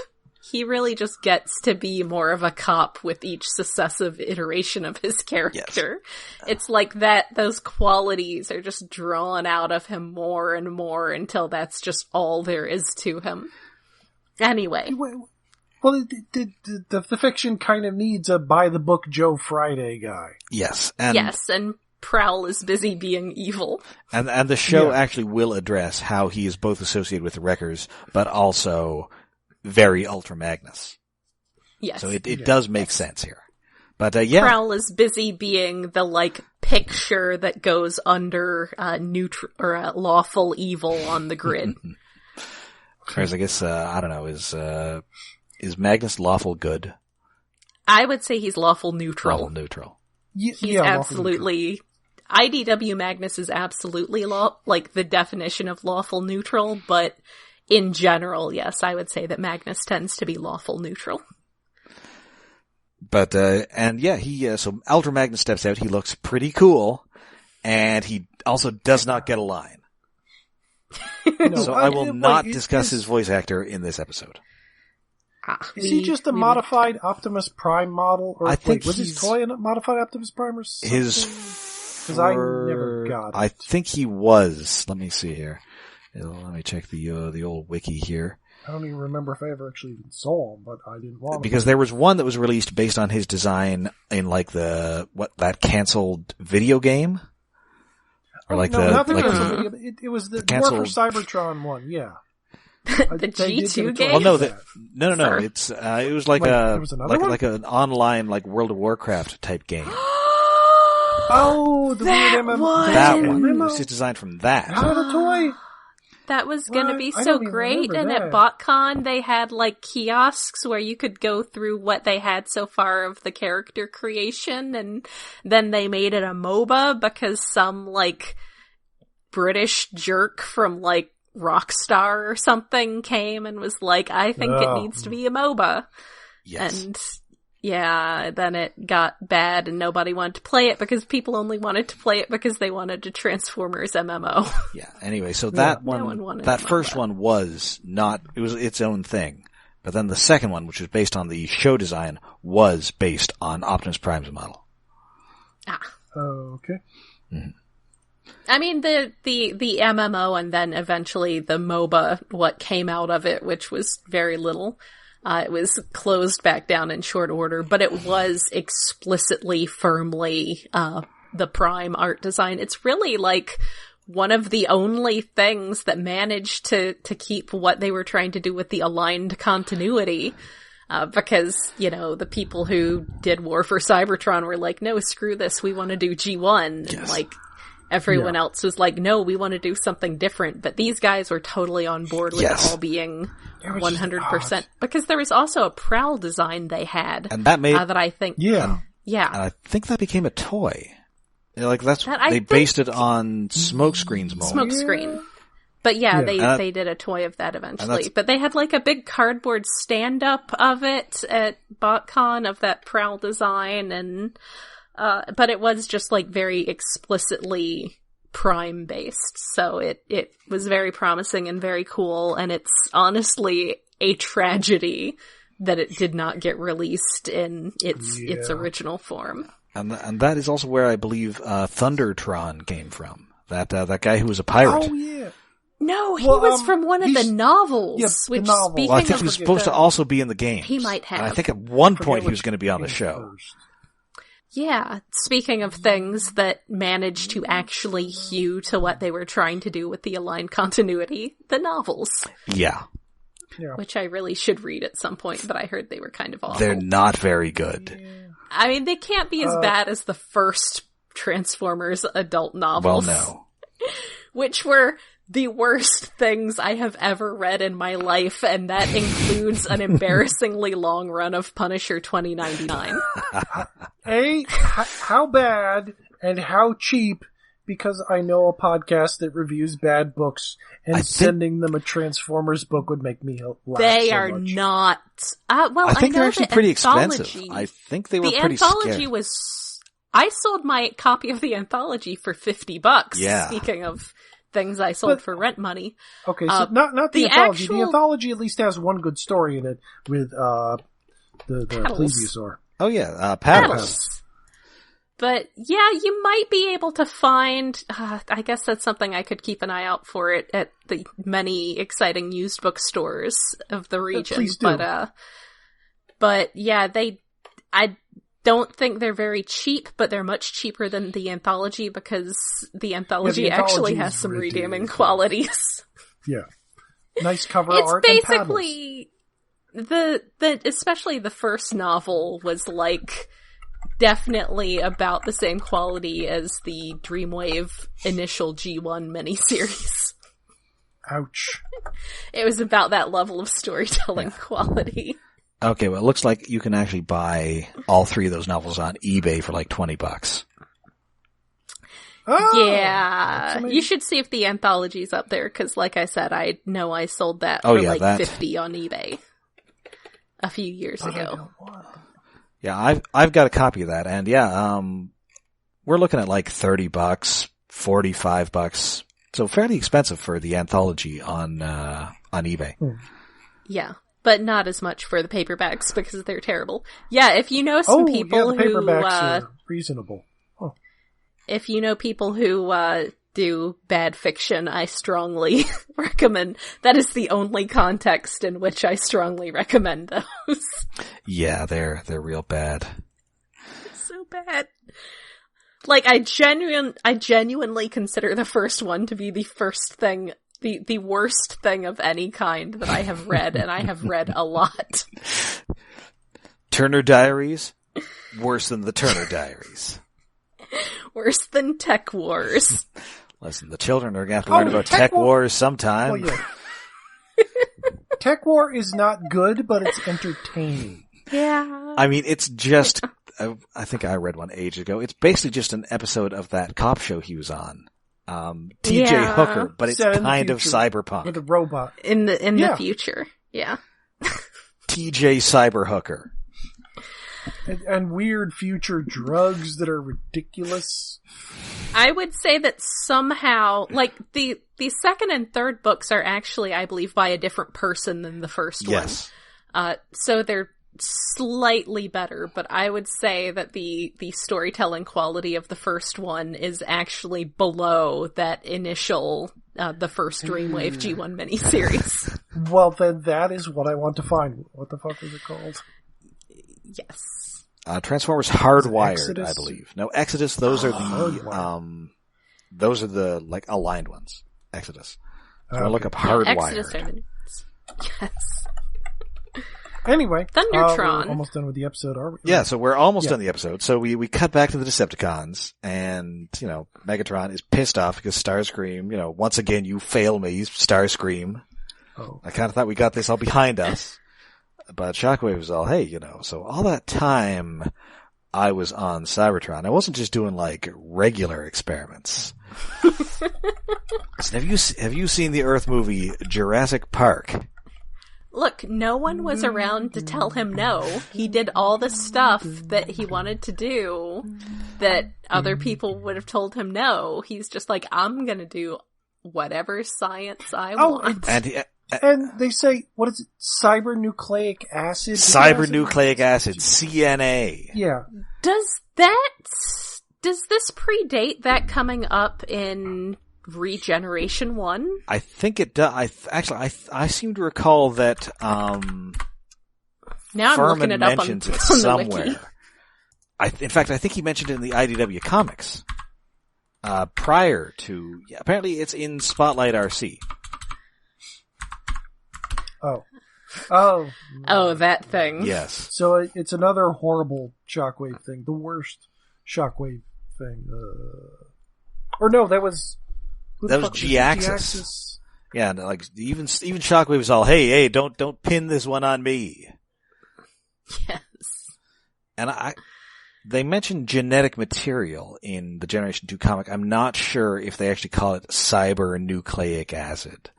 He really just gets to be more of a cop with each successive iteration of his character. Yes. It's like that, those qualities are just drawn out of him more and more until that's just all there is to him. Anyway. Well, the fiction kind of needs a by-the-book Joe Friday guy. Yes. And Prowl is busy being evil. And the show actually will address how he is both associated with the Wreckers, but also very Ultra Magnus. Yes. So it does make sense here. But Prowl is busy being the, like, picture that goes under lawful evil on the grid. Whereas I guess, I don't know, is Magnus lawful good? I would say he's lawful neutral. Lawful neutral. He's absolutely... IDW Magnus is absolutely like the definition of lawful neutral, but in general, yes, I would say that Magnus tends to be lawful neutral. But, so Ultra Magnus steps out, he looks pretty cool, and he also does not get a line. So I will not discuss his voice actor in this episode. Is he just a modified Optimus Prime model? Or I think was his toy a modified Optimus Prime or something? Because I never got it. I think he was. Let me see here. Let me check the old wiki here. I don't even remember if I ever actually even saw him, but I didn't want him. Because there was one that was released based on his design in like that canceled video game? Or like it was the War for Cybertron one, yeah. The G2 game? Well, no. It's it was like like an online like World of Warcraft type game. Oh, the that weird one. That one. It was designed from that. Out of the toy. That was gonna be so great, and at BotCon they had like kiosks where you could go through what they had so far of the character creation, and then they made it a MOBA because some like British jerk from like Rockstar or something came and was like, I think it needs to be a MOBA. Yes. And yeah, then it got bad and nobody wanted to play it because people only wanted to play it because they wanted a Transformers MMO. Yeah, anyway, so that that first one was not, it was its own thing. But then the second one, which was based on the show design, was based on Optimus Prime's model. Okay. Mm-hmm. I mean, the MMO and then eventually the MOBA, what came out of it, which was very little. It was closed back down in short order, but it was explicitly, firmly, the Prime art design. It's really like one of the only things that managed to keep what they were trying to do with the aligned continuity. Because, you know, the people who did War for Cybertron were like, no, screw this, we want to do G1. Yes. And like, everyone else was like, no, we want to do something different. But these guys were totally on board with it all being 100%. Because there was also a Prowl design they had. And that made... that I think... Yeah. Yeah. And I think that became a toy. Like, they based it on Smokescreen's mold. Smokescreen. But yeah, they did a toy of that eventually. But they had like a big cardboard stand-up of it at BotCon of that Prowl design, and but it was just like very explicitly Prime based. So it was very promising and very cool, and it's honestly a tragedy that it did not get released in its original form. And that is also where I believe Thundertron came from. That guy who was a pirate. Oh yeah. No, he was from one of the novels. Yep, which, the novel. speaking Well, I think of he was supposed to also be in the game. He might have. And I think at one point he was going to be on the show. First. Yeah, speaking of things that managed to actually hew to what they were trying to do with the aligned continuity, the novels. Yeah. Which I really should read at some point, but I heard they were kind of awful. They're not very good. I mean, they can't be as bad as the first Transformers adult novels. Well, no. which were the worst things I have ever read in my life, and that includes an embarrassingly long run of Punisher 2099. How bad and how cheap, because I know a podcast that reviews bad books, and sending them a Transformers book would make me laugh. They so are much. not. Well, I think know they're actually the pretty anthology, expensive. I think they were the pretty anthology scary. was. I sold my copy of the anthology for $50. Yeah. Speaking of things I sold for rent money. Okay, so not the anthology. The anthology at least has one good story in it with the plesiosaur. Oh yeah, Paddles. But yeah, you might be able to find, I guess that's something I could keep an eye out for it at the many exciting used bookstores of the region. Please do. But yeah, I don't think they're very cheap, but they're much cheaper than the anthology because the anthology actually has some redeeming qualities. Yeah. Nice cover it's art. It's basically especially the first novel was like definitely about the same quality as the Dreamwave initial G1 miniseries. Ouch. It was about that level of storytelling quality. Okay, well, it looks like you can actually buy all three of those novels on eBay for like $20. Oh, yeah, you should see if the anthology's up there, because like I said, I know I sold that for $50 on eBay a few years ago. Yeah, I've got a copy of that, and we're looking at like $30, $45, so fairly expensive for the anthology on eBay. Yeah, but not as much for the paperbacks because they're terrible. Yeah, if you know some people the paperbacks are reasonable. Huh. If you know people who do bad fiction, I strongly recommend. That is the only context in which I strongly recommend those. Yeah, they're real bad. It's so bad. Like, I genuinely consider the first one to be the first thing, the worst thing of any kind that I have read, and I have read a lot. Turner Diaries? Worse than the Turner Diaries. Worse than Tech Wars. Listen, the children are going to have to learn about Tech Wars sometime. Oh, yeah. Tech War is not good, but it's entertaining. Yeah. I mean, it's just, I think I read one ages ago. It's basically just an episode of that cop show he was on. TJ Hooker, but it's kind of cyberpunk. With a robot. In the future. Yeah. TJ Cyber Hooker. And weird future drugs that are ridiculous. I would say that somehow, like, the second and third books are actually, I believe, by a different person than the first one. So they're slightly better, but I would say that the storytelling quality of the first one is actually below that initial, the first Dreamwave G1 miniseries. Well, then that is what I want to find. What the fuck was it called? Yes. Transformers Hardwired, I believe. No, Exodus, those are the, like, aligned ones. Exodus. I'm gonna look up Hardwired. Exodus yes. Anyway. Thundertron. We're almost done with the episode, are we? Yeah, so we're almost done the episode. So we cut back to the Decepticons, and, Megatron is pissed off because Starscream, once again, you fail me, Starscream. Oh. I kind of thought we got this all behind us. But Shockwave was all, hey, so all that time I was on Cybertron, I wasn't just doing, like, regular experiments. So have you seen the Earth movie Jurassic Park? Look, no one was around to tell him no. He did all the stuff that he wanted to do that other people would have told him no. He's just like, I'm gonna do whatever science I want. And they say, what is it? Cybernucleic acid? Cybernucleic acid, CNA. Yeah. Does this predate that coming up in Regeneration 1? I think it does. I seem to recall that, now I'm Furman looking it up mentions on it the somewhere. wiki. In fact, I think he mentioned it in the IDW comics. Prior to, apparently it's in Spotlight RC. Oh, that thing. Yes. So it's another horrible Shockwave thing. The worst Shockwave thing. Or no, that was That was G-Axis. Yeah, like even Shockwave was all, hey, don't pin this one on me. Yes. And they mentioned genetic material in the Generation 2 comic. I'm not sure if they actually call it cybernucleic acid.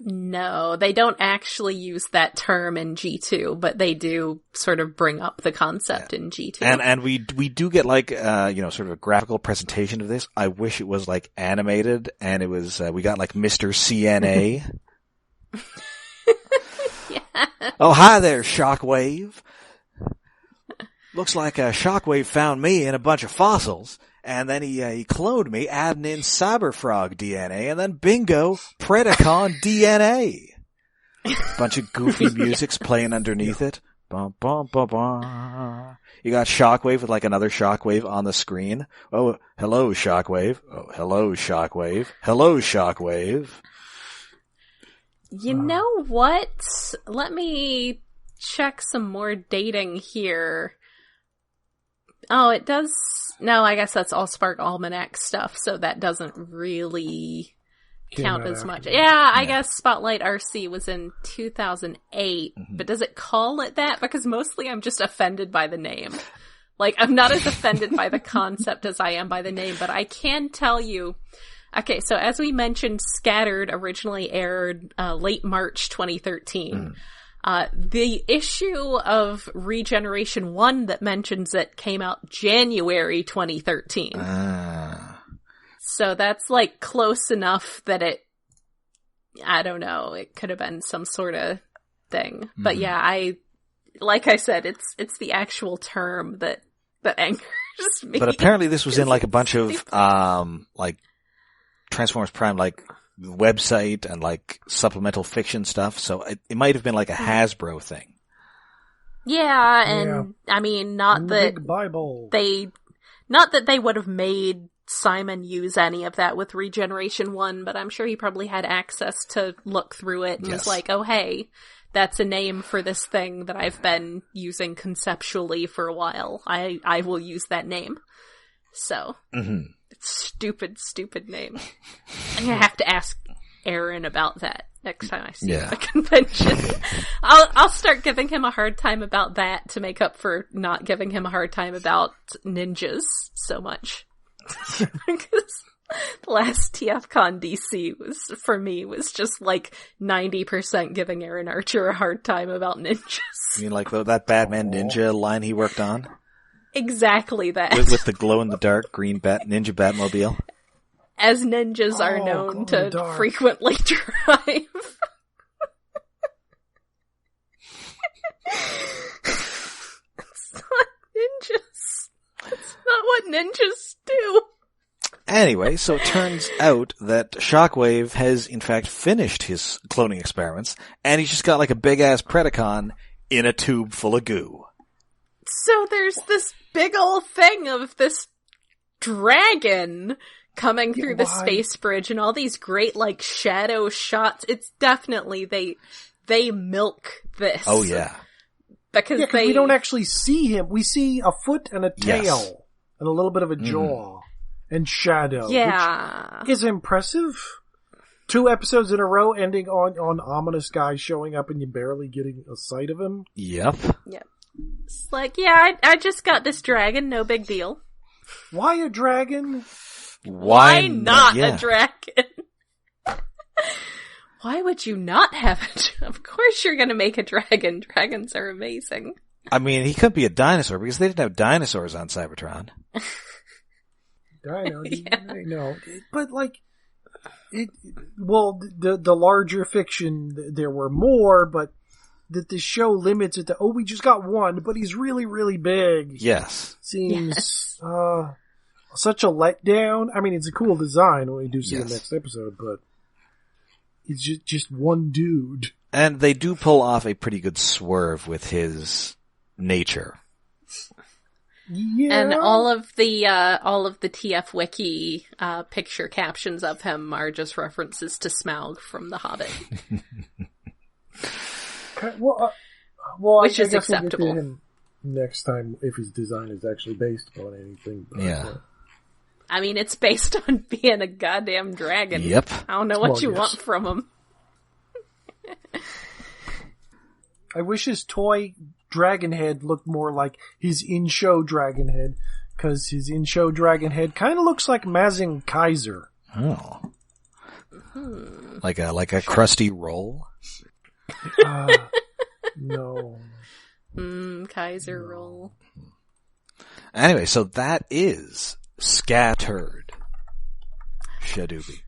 No, they don't actually use that term in G2, but they do sort of bring up the concept in G2. And we do get like, sort of a graphical presentation of this. I wish it was like animated and it was, we got like Mr. CNA. Yeah. Oh, hi there, Shockwave. Looks like Shockwave found me in a bunch of fossils. And then he cloned me, adding in Cyberfrog DNA, and then bingo, Predacon DNA. Bunch of goofy music's playing underneath it. Bum, bum, bum, bum. You got Shockwave with like another Shockwave on the screen. Oh, hello, Shockwave. Oh, hello, Shockwave. Hello, Shockwave. You know what? Let me check some more dating here. Oh, it does... No, I guess that's Allspark Almanac stuff, so that doesn't really count as much. Yeah, I guess Spotlight RC was in 2008, but does it call it that? Because mostly I'm just offended by the name. Like, I'm not as offended by the concept as I am by the name, but I can tell you... Okay, so as we mentioned, Scattered originally aired late March 2013. The issue of Regeneration 1 that mentions it came out January 2013. So that's like close enough that I don't know, it could have been some sort of thing. But yeah, like I said, it's the actual term that angers me. But apparently this was in like a bunch of, like Transformers Prime, like, website and like supplemental fiction stuff, so it might have been like a Hasbro thing. Yeah, and I mean, not that they would have made Simon use any of that with Regeneration 1, but I'm sure he probably had access to look through it and was like, oh hey, that's a name for this thing that I've been using conceptually for a while. I will use that name. So, stupid name. I'm gonna have to ask Aaron about that next time I see him at the convention. I'll start giving him a hard time about that to make up for not giving him a hard time about ninjas so much. Because the last TFCon DC was just like 90% giving Aaron Archer a hard time about ninjas. You mean like that Batman Ninja line he worked on? Exactly that. With the glow-in-the-dark green Ninja Batmobile? As ninjas are known to frequently drive. It's not ninjas. It's not what ninjas do. Anyway, so it turns out that Shockwave has in fact finished his cloning experiments, and he's just got like a big-ass Predacon in a tube full of goo. So there's this big old thing of this dragon coming through the space bridge and all these great like shadow shots. It's definitely they milk this. Oh yeah. Because we don't actually see him. We see a foot and a tail and a little bit of a jaw and shadow. Yeah. Which is impressive. 2 episodes in a row ending on ominous guy showing up and you barely getting a sight of him. Yep. It's like, I just got this dragon, no big deal. Why a dragon? Why not a dragon? Why would you not have it? Of course you're gonna make a dragon. Dragons are amazing. I mean, he could be a dinosaur because they didn't have dinosaurs on Cybertron. I know. But like, the larger fiction, there were more, but that the show limits it to, we just got one, but he's really, really big. Yes. Seems, such a letdown. I mean, it's a cool design when we do see the next episode, but it's just one dude. And they do pull off a pretty good swerve with his nature. Yeah. And all of the TF Wiki picture captions of him are just references to Smaug from The Hobbit. Which is acceptable. We'll get to him next time if his design is actually based upon anything. But, I mean, it's based on being a goddamn dragon. Yep. I don't know what you want from him. I wish his toy dragon head looked more like his in-show dragon head, because his in-show dragon head kind of looks like Mazin Kaiser. Oh. Like a crusty roll? No. Kaiser roll. Anyway, so that is Scattered. Shadooby.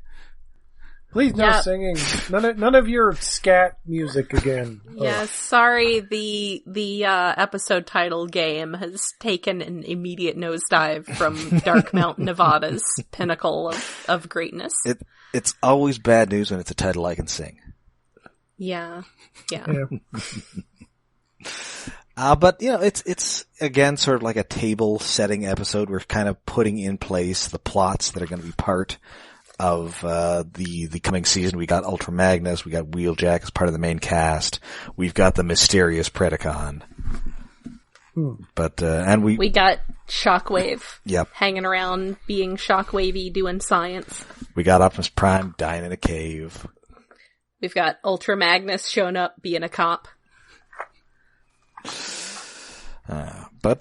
Please no singing. None of your scat music again. Yeah, sorry. The episode title game has taken an immediate nosedive from Dark Mount, Nevada's pinnacle of greatness. It's always bad news when it's a title I can sing. Yeah. But it's again sort of like a table setting episode. We're kind of putting in place the plots that are going to be part of the coming season. We got Ultra Magnus, we got Wheeljack as part of the main cast. We've got the mysterious Predacon. But and we got Shockwave. Yep. Hanging around being shockwavy doing science. We got Optimus Prime dying in a cave. We've got Ultra Magnus showing up being a cop.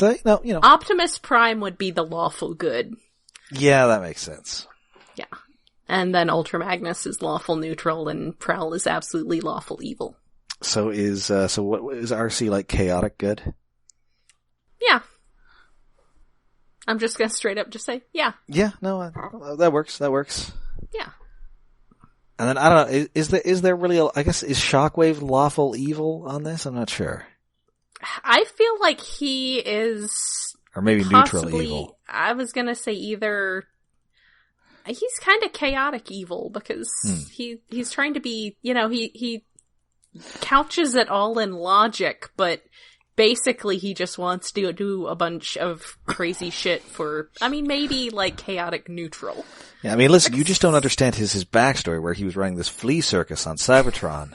Optimus Prime would be the lawful good. Yeah, that makes sense. Yeah. And then Ultra Magnus is lawful neutral and Prowl is absolutely lawful evil. So what is RC like chaotic good? Yeah. I'm just gonna straight up just say, yeah. Yeah, no, that works. Yeah. And then, I don't know, is there really is Shockwave lawful evil on this? I'm not sure. I feel like he is... Or maybe neutral evil. I was gonna say either... He's kind of chaotic evil, because he's trying to be, he couches it all in logic, but basically he just wants to do a bunch of crazy shit for, maybe like chaotic neutral. Yeah, listen, you just don't understand his backstory where he was running this flea circus on Cybertron.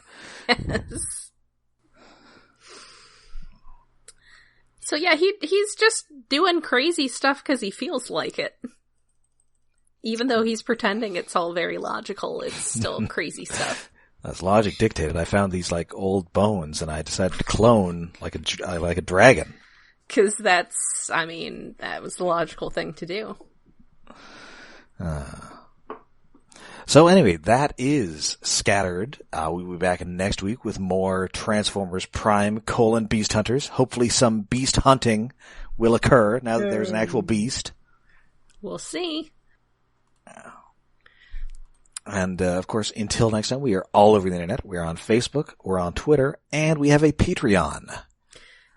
Yes. So yeah, he's just doing crazy stuff because he feels like it. Even though he's pretending it's all very logical, it's still crazy stuff. As logic dictated, I found these old bones, and I decided to clone like a dragon. Because that was the logical thing to do. So anyway, that is Scattered. We'll be back next week with more Transformers Prime : Beast Hunters. Hopefully some beast hunting will occur now that there's an actual beast. We'll see. And, of course, until next time, we are all over the internet. We're on Facebook, we're on Twitter, and we have a Patreon.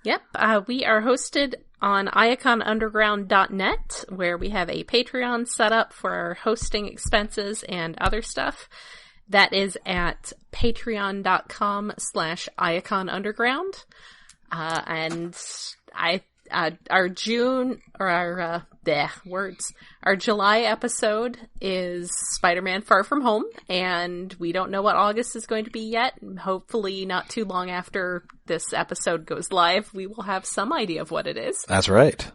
Yep, we are hosted on iaconunderground.net, where we have a Patreon set up for our hosting expenses and other stuff. That is at patreon.com/iaconunderground. And our July episode is Spider-Man Far From Home, and we don't know what August is going to be yet. Hopefully not too long after this episode goes live, we will have some idea of what it is. That's right.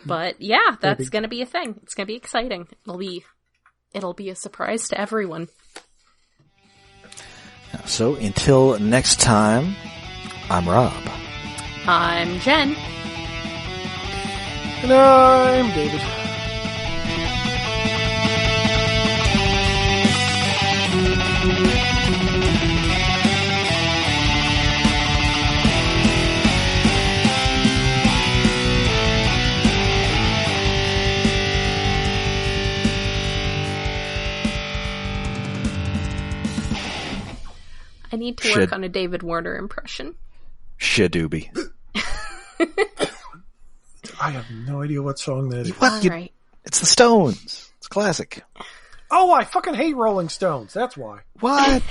But yeah, that's going to be a thing. It's going to be exciting. It'll be a surprise to everyone. So until next time, I'm Rob. I'm Jen. And I'm David. I need to work on a David Warner impression. Shadooby. I have no idea what song that is. Right. It's the Stones. It's classic. Oh, I fucking hate Rolling Stones. That's why. What?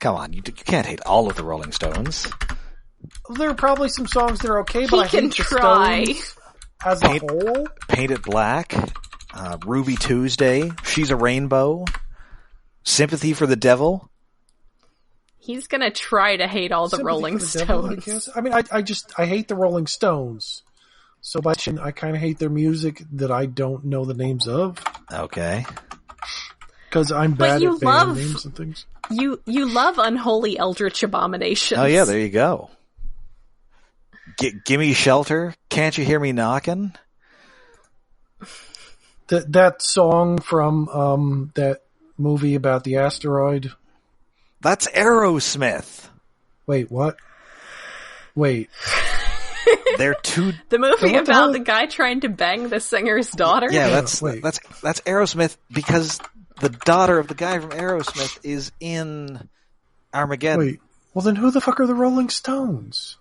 Come on, you can't hate all of the Rolling Stones. There are probably some songs that are okay, but I hate the Stones as a whole. Paint It Black, Ruby Tuesday, She's a Rainbow, Sympathy for the Devil. He's gonna try to hate all the Rolling Stones. Devil, I guess. I hate the Rolling Stones. so much, and I kind of hate their music that I don't know the names of. Okay. Because I'm bad at band names and things. You love Unholy Eldritch Abominations. Oh yeah, there you go. Gimme Shelter. Can't You Hear Me Knocking? That song from that movie about the asteroid. That's Aerosmith. Wait, what? Wait. They're two. The movie about the guy trying to bang the singer's daughter? Yeah, that's Aerosmith, because the daughter of the guy from Aerosmith is in Armageddon. Wait, well then who the fuck are the Rolling Stones?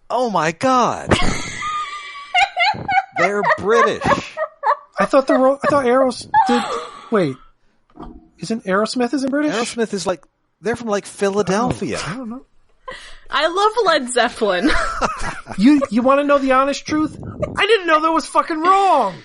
Oh my god. They're British. I thought wait. Isn't Aerosmith British? Aerosmith is they're from Philadelphia. I don't know. I love Led Zeppelin. You want to know the honest truth? I didn't know that was fucking wrong.